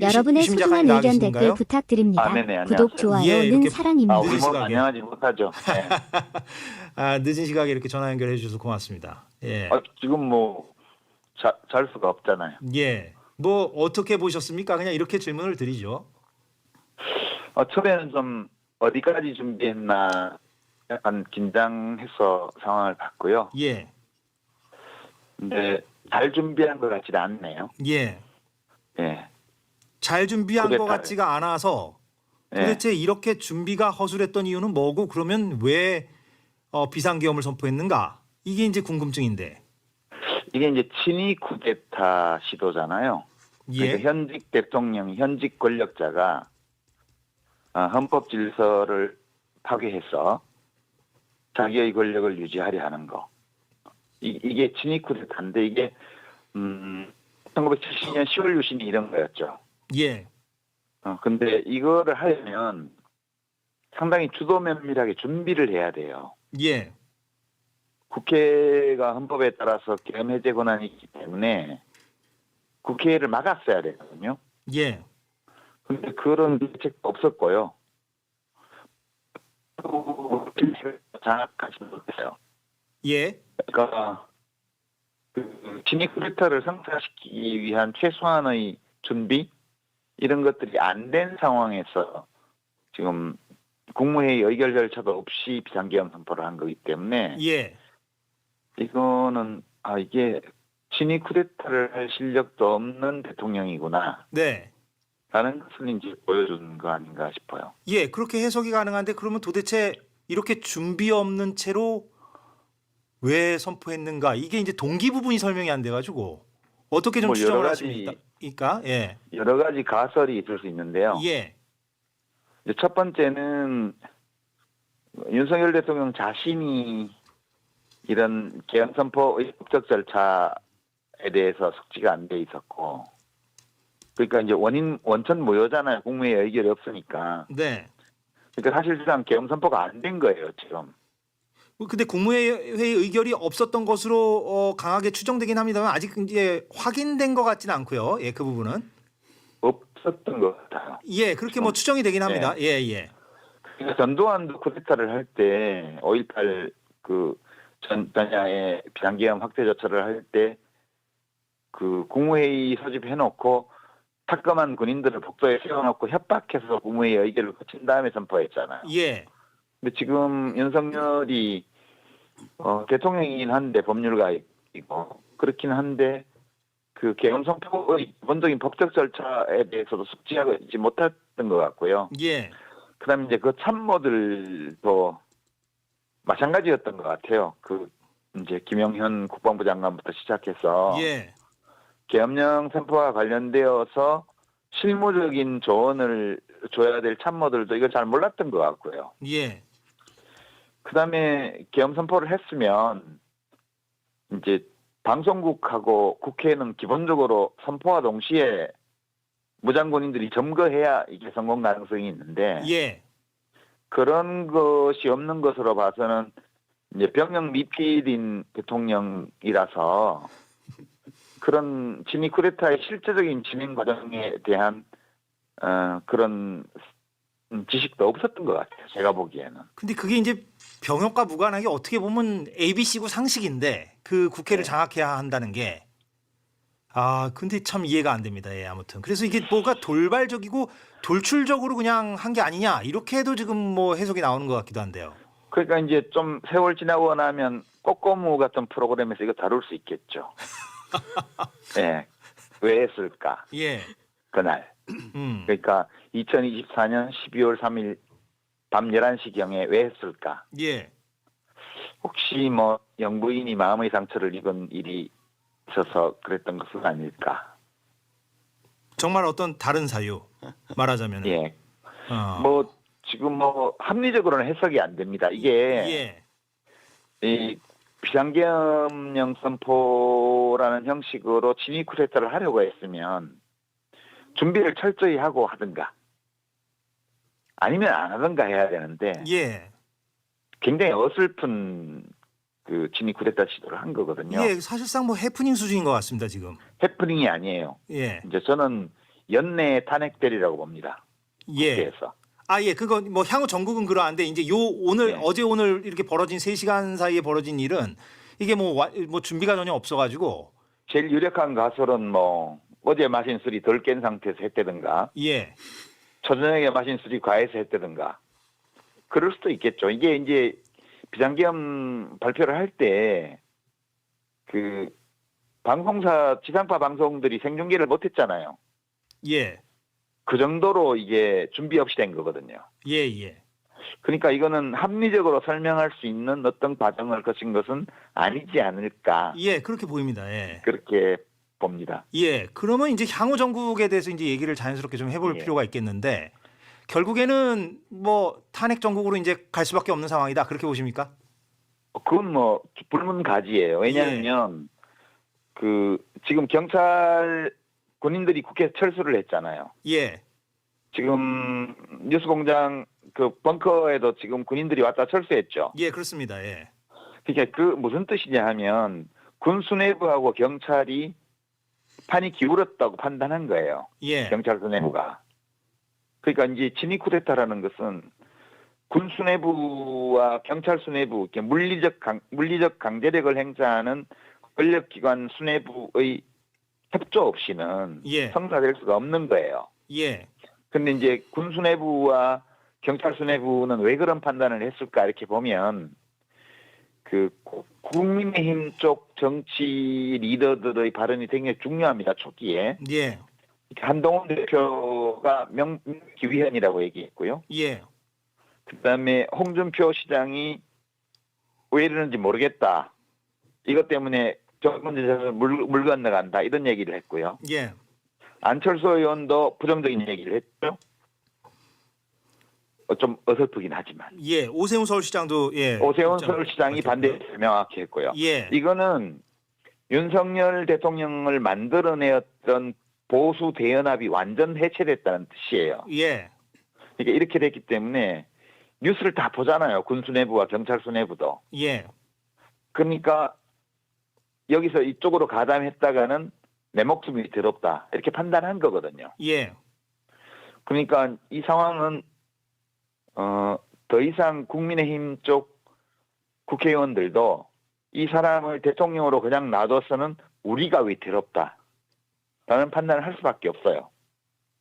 여러분의 유심 소중한 작가님 의견 댓글 나계신가요? 부탁드립니다. 네네, 구독, 안녕하세요. 좋아요는 예, 이렇게 사랑입니다. 우리 뭐 시각에. 반영하지 못하죠. 네. 늦은 시각에 이렇게 전화 연결해 주셔서 고맙습니다. 예. 지금 뭐 잘 수가 없잖아요. 예. 뭐 어떻게 보셨습니까? 그냥 이렇게 질문을 드리죠. 처음에는 좀 어디까지 준비했나 약간 긴장해서 상황을 봤고요. 예. 근데 잘 준비한 것 같지는 않네요. 예. 예. 잘 준비한 것 쿠데타를. 같지가 않아서 예. 도대체 이렇게 준비가 허술했던 이유는 뭐고 그러면 왜 비상계엄을 선포했는가? 이게 이제 궁금증인데. 이게 이제 친위 쿠데타 시도잖아요. 예. 그러니까 현직 대통령, 현직 권력자가 헌법 질서를 파괴해서 자기의 권력을 유지하려 하는 거. 이게 친위 쿠데타인데 이게 1970년 10월 유신이 이런 거였죠. 예. 근데 이거를 하려면 상당히 주도 면밀하게 준비를 해야 돼요. 예. 국회가 헌법에 따라서 계엄 해제 권한이 있기 때문에 국회를 막았어야 되거든요. 예. 근데 그런 대책도 없었고요. 장악하지 못했어요. 예. 그러니까 친위 쿠데타를 성사시키기 위한 최소한의 준비 이런 것들이 안 된 상황에서 지금 국무회의 의결 절차도 없이 비상계엄 선포를 한 거기 때문에 예. 이거는 이게 친위 쿠데타를 할 실력도 없는 대통령이구나 네. 라는 것을 이제 보여준 거 아닌가 싶어요. 예. 그렇게 해석이 가능한데 그러면 도대체 이렇게 준비 없는 채로 왜 선포했는가? 이게 이제 동기 부분이 설명이 안 돼가지고 어떻게 좀 뭐 추정을 여러 가지 하십니까? 예. 여러 가지 가설이 있을 수 있는데요. 예. 이제 첫 번째는 윤석열 대통령 자신이 이런 계엄 선포의 법적 절차에 대해서 숙지가 안 돼 있었고, 그러니까 이제 원천 무효잖아요. 국무회의 의결이 없으니까. 네. 그러니까 사실상 계엄 선포가 안 된 거예요, 지금. 근데 국무회의 의결이 없었던 것으로 강하게 추정되긴 합니다만 아직 이제 확인된 것 같지는 않고요. 예, 그 부분은. 없었던 것 같아요. 예, 그렇게 뭐 추정이 되긴 합니다. 예, 예. 그러니까 전두환도 쿠데타를 할 때 5.18 그 전야의 비상계엄 확대 조처를 할 때 그 국무회의 소집해놓고 탁검한 군인들을 복도에 세워놓고 협박해서 국무회의 의결을 거친 다음에 선포했잖아요. 예. 근데 지금 윤석열이 대통령이긴 한데 법률가이고 그렇긴 한데 그 계엄 선포의 기본적인 법적 절차에 대해서도 숙지하지 못했던 것 같고요. 예. 그다음에 이제 그 참모들도 마찬가지였던 것 같아요. 그 이제 김영현 국방부 장관부터 시작해서 예. 계엄령 선포와 관련되어서 실무적인 조언을 줘야 될 참모들도 이걸 잘 몰랐던 것 같고요. 예. 그다음에 계엄 선포를 했으면 이제 방송국하고 국회는 기본적으로 선포와 동시에 무장군인들이 점거해야 이게 성공 가능성이 있는데 예. 그런 것이 없는 것으로 봐서는 이제 병영 미필인 대통령이라서 그런 친위 쿠데타의 실제적인 진행 과정에 대한 그런 지식도 없었던 것 같아요. 제가 보기에는. 근데 그게 이제 병역과 무관하게 어떻게 보면 ABC고 상식인데 그 국회를 네. 장악해야 한다는 게 근데 참 이해가 안 됩니다. 예, 아무튼. 그래서 이게 뭐가 돌발적이고 돌출적으로 그냥 한 게 아니냐 이렇게 해도 지금 뭐 해석이 나오는 것 같기도 한데요. 그러니까 이제 좀 세월 지나고 나면 꼬꼬무 같은 프로그램에서 이거 다룰 수 있겠죠. 네. 왜 했을까? 예. 그날. 그러니까 2024년 12월 3일 밤 11시경에 왜 했을까? 예. 혹시 뭐 영부인이 마음의 상처를 입은 일이 있어서 그랬던 것은 아닐까? 정말 어떤 다른 사유 말하자면. 예. 뭐 지금 뭐 합리적으로는 해석이 안 됩니다. 이게 예. 이 비상계엄령 선포라는 형식으로 친위 쿠데타를 하려고 했으면 준비를 철저히 하고 하든가 아니면 안 하든가 해야 되는데 예. 굉장히 어설픈 그 친위 쿠데타 시도를 한 거거든요. 예, 사실상 뭐 해프닝 수준인 것 같습니다, 지금. 해프닝이 아니에요. 예. 이제 저는 연내 탄핵되리라고 봅니다. 예. 국회에서. 아, 예. 그거 뭐 향후 전국은 그러한데 이제 요 오늘 네. 어제 오늘 이렇게 벌어진 3시간 사이에 벌어진 일은 이게 뭐 준비가 전혀 없어 가지고 제일 유력한 가설은 뭐 어제 마신 술이 덜 깬 상태에서 했다든가 예. 초저녁에 마신 술이 과해서 했다든가 그럴 수도 있겠죠. 이게 이제 비상계엄 발표를 할 때 그 방송사 지상파 방송들이 생중계를 못했잖아요. 예. 그 정도로 이게 준비 없이 된 거거든요. 예, 예. 그러니까 이거는 합리적으로 설명할 수 있는 어떤 과정을 거친 것은 아니지 않을까 예, 그렇게 보입니다. 예. 그렇게 봅니다. 예. 그러면 이제 향후 전국에 대해서 이제 얘기를 자연스럽게 좀 해볼 예. 필요가 있겠는데 결국에는 뭐 탄핵 전국으로 이제 갈 수밖에 없는 상황이다. 그렇게 보십니까? 그건 뭐 불문가지예요. 왜냐하면 그 지금 경찰 군인들이 국회에 철수를 했잖아요. 예. 지금 뉴스공장 그 벙커에도 지금 군인들이 왔다 철수했죠. 예, 그렇습니다. 예. 그러니까 그 무슨 뜻이냐 하면 군 수뇌부하고 경찰이 판이 기울었다고 판단한 거예요. 예. 경찰 수뇌부가. 그러니까 이제 친위 쿠데타라는 것은 군 수뇌부와 경찰 수뇌부 이렇게 물리적 강제력을 행사하는 권력기관 수뇌부의 협조 없이는 예. 성사될 수가 없는 거예요. 예. 근데 이제 군 수뇌부와 경찰 수뇌부는 왜 그런 판단을 했을까 이렇게 보면 그 국민의힘 쪽 정치 리더들의 발언이 굉장히 중요합니다. 초기에. 예. 한동훈 대표가 명기위헌이라고 얘기했고요. 예. 그다음에 홍준표 시장이 왜 이러는지 모르겠다. 이것 때문에 정권제를 물 건너간다. 이런 얘기를 했고요. 예. 안철수 의원도 부정적인 얘기를 했죠. 좀 어설프긴 하지만. 예. 오세훈 서울시장도 예. 오세훈 입장 서울시장이 밝혔고요. 반대를 명확히 했고요. 예. 이거는 윤석열 대통령을 만들어내었던 보수 대연합이 완전 해체됐다는 뜻이에요. 예. 그러니까 이렇게 됐기 때문에 뉴스를 다 보잖아요. 군 수뇌부와 경찰 수뇌부도. 예. 그러니까 여기서 이쪽으로 가담했다가는 내 목숨이 더럽다. 이렇게 판단한 거거든요. 예. 그러니까 이 상황은 더 이상 국민의힘 쪽 국회의원들도 이 사람을 대통령으로 그냥 놔둬서는 우리가 왜 더럽다. 라는 판단을 할 수밖에 없어요.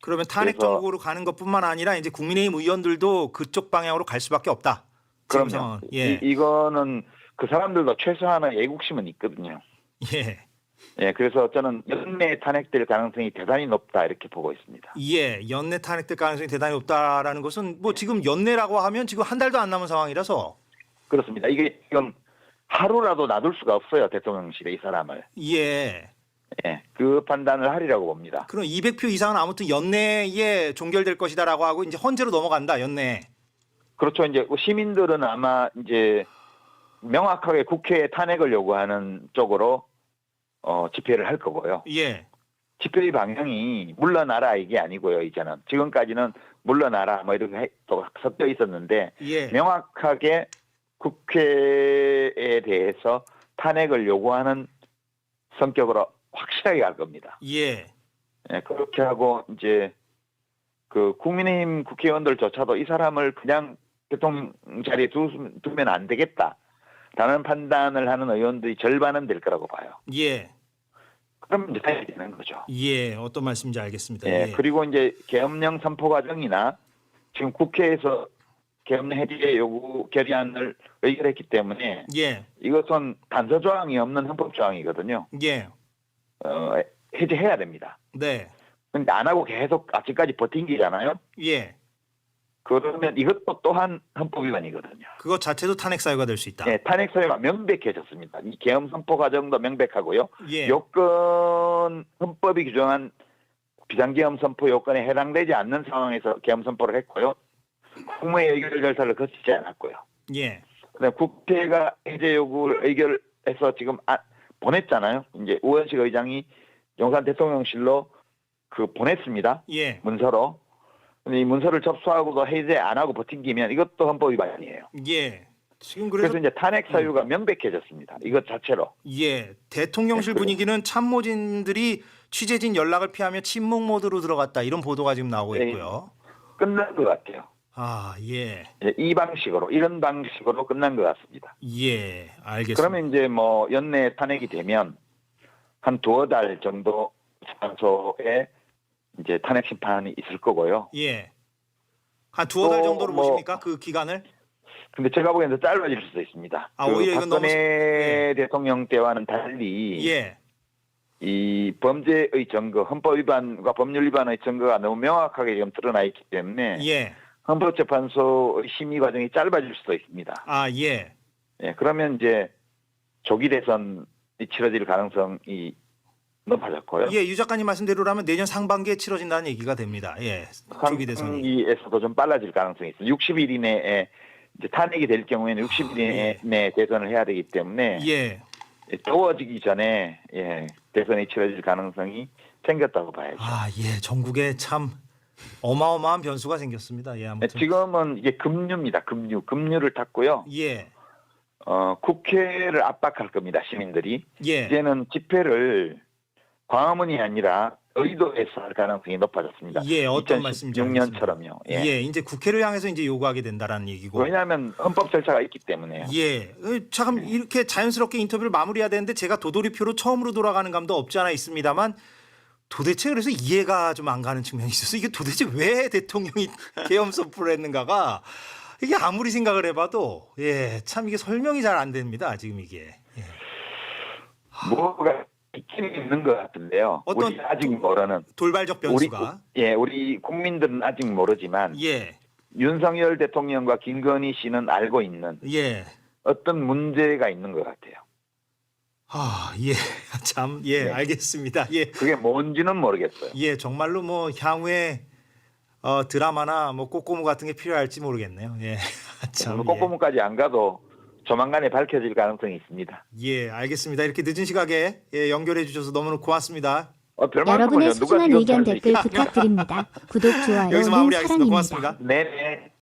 그러면 탄핵 그래서- 전국으로 가는 것뿐만 아니라 이제 국민의힘 의원들도 그쪽 방향으로 갈 수밖에 없다. 지금 그럼요. 상황은. 예. 이거는 그 사람들도 최소한의 애국심은 있거든요. 예. 예, 그래서 저는 연내 탄핵될 가능성이 대단히 높다 이렇게 보고 있습니다. 예. 연내 탄핵될 가능성이 대단히 높다라는 것은 뭐 지금 연내라고 하면 지금 한 달도 안 남은 상황이라서 그렇습니다. 이게 지금 하루라도 놔둘 수가 없어요. 대통령실에 이 사람을. 예. 예, 그 판단을 하리라고 봅니다. 그럼 200표 이상은 아무튼 연내에 종결될 것이다라고 하고 이제 헌재로 넘어간다. 연내. 그렇죠. 이제 시민들은 아마 이제 명확하게 국회에 탄핵을 요구하는 쪽으로 집회를 할 거고요. 예. 집회의 방향이 물러나라 이게 아니고요. 이제는 지금까지는 물러나라 뭐 이렇게 또 섞여 있었는데 예. 명확하게 국회에 대해서 탄핵을 요구하는 성격으로 확실하게 갈 겁니다. 예. 예, 그렇게 하고 이제 그 국민의힘 국회의원들조차도 이 사람을 그냥 대통령 자리에 두면 안 되겠다라는 판단을 하는 의원들이 절반은 될 거라고 봐요. 예. 그럼 이제 해야 되는 거죠. 예. 어떤 말씀인지 알겠습니다. 예, 예. 그리고 이제 계엄령 선포 과정이나 지금 국회에서 계엄령 해제 요구 결의안을 의결했기 때문에 예. 이것은 단서 조항이 없는 헌법 조항이거든요. 예. 해제해야 됩니다. 네. 근데 안 하고 계속 아직까지 버틴 게잖아요. 예. 그러면 이것도 또한 헌법 위반이거든요. 그것 자체도 탄핵 사유가 될 수 있다. 예, 탄핵 사유가 명백해졌습니다. 이 계엄 선포 과정도 명백하고요. 예. 요건 헌법이 규정한 비상계엄 선포 요건에 해당되지 않는 상황에서 계엄 선포를 했고요. 국무회의 의결 절차를 거치지 않았고요. 예. 그다음 국회가 해제 요구를 의결해서 지금 보냈잖아요. 이제 우원식 의장이 용산 대통령실로 보냈습니다. 예. 문서로. 근데 이 문서를 접수하고도 해제 안 하고 버틴기면 이것도 헌법 위반이에요. 예. 지금 그래서 그래서 이제 탄핵 사유가 명백해졌습니다. 이것 자체로. 예. 대통령실 네, 분위기는 참모진들이 취재진 연락을 피하며 침묵 모드로 들어갔다 이런 보도가 지금 나오고 네. 있고요. 끝난 것 같아요. 아, 예. 이 방식으로 이런 방식으로 끝난 것 같습니다. 예, 알겠습니다. 그러면 이제 뭐 연내 탄핵이 되면 한 두어 달 정도 재판소에 이제 탄핵 심판이 있을 거고요. 예. 한 두어 달 또 정도로 뭐- 보십니까? 그 기간을? 근데 제가 보기에는 더 짧아질 수도 있습니다. 아, 오히려 이건 너무- 박근혜 대통령 때와는 달리 예. 이 범죄의 증거, 헌법 위반과 법률 위반의 증거가 너무 명확하게 지금 드러나 있기 때문에 예. 헌법재판소의 심의 과정이 짧아질 수도 있습니다. 아, 예. 예, 그러면 이제 조기 대선이 치러질 가능성이 높아졌고요. 예, 유 작가님 말씀대로라면 내년 상반기에 치러진다는 얘기가 됩니다. 예. 조기 대선이. 상반기에서도 좀 빨라질 가능성이 있어요. 60일 이내에 이제 탄핵이 될 경우에는 60일 이내에 대선을 해야 되기 때문에 예. 더워지기 전에 대선이 치러질 가능성이 생겼다고 봐야죠. 아, 예. 전국에 참 어마어마한 변수가 생겼습니다. 예, 아무튼. 지금은 이게 금류입니다. 금류를 탔고요. 예. 국회를 압박할 겁니다. 시민들이. 예. 이제는 집회를 광화문이 아니라 의도에서 할 가능성이 높아졌습니다. 예, 어떤 말씀인지 2016년처럼요. 예, 이제 국회를 향해서 이제 요구하게 된다라는 얘기고. 왜냐하면 헌법 절차가 있기 때문에요. 예, 참 이렇게 자연스럽게 인터뷰를 마무리해야 되는데 제가 도돌이표로 처음으로 돌아가는 감도 없지 않아 있습니다만 도대체 그래서 이해가 좀 안 가는 측면이 있어서 이게 도대체 왜 대통령이 계엄 선포를 했는가가 이게 아무리 생각을 해봐도 참 이게 설명이 잘 안 됩니다. 지금 이게. 예. 뭐가 있긴 있는 것 같은데요. 어떤 우리 아직 모르는 돌발적 변수가. 우리 국민들은 아직 모르지만 예, 윤석열 대통령과 김건희 씨는 알고 있는 예. 어떤 문제가 있는 것 같아요. 아, 예, 참, 예, 네. 알겠습니다. 예, 그게 뭔지는 모르겠어요. 예, 정말로 뭐 향후에 드라마나 뭐 꼬꼬무 같은 게 필요할지 모르겠네요. 예, 참. 꼬꼬무까지 안 가도 조만간에 밝혀질 가능성이 있습니다. 예, 알겠습니다. 이렇게 늦은 시각에 연결해 주셔서 너무너무 고맙습니다. 별 여러분의 말씀을요. 누가 소중한 지금 의견 할수 댓글 있- 부탁드립니다. 구독, 좋아요, 여기서 늘 마무리하겠습니다. 사랑입니다. 고맙습니다. 네네.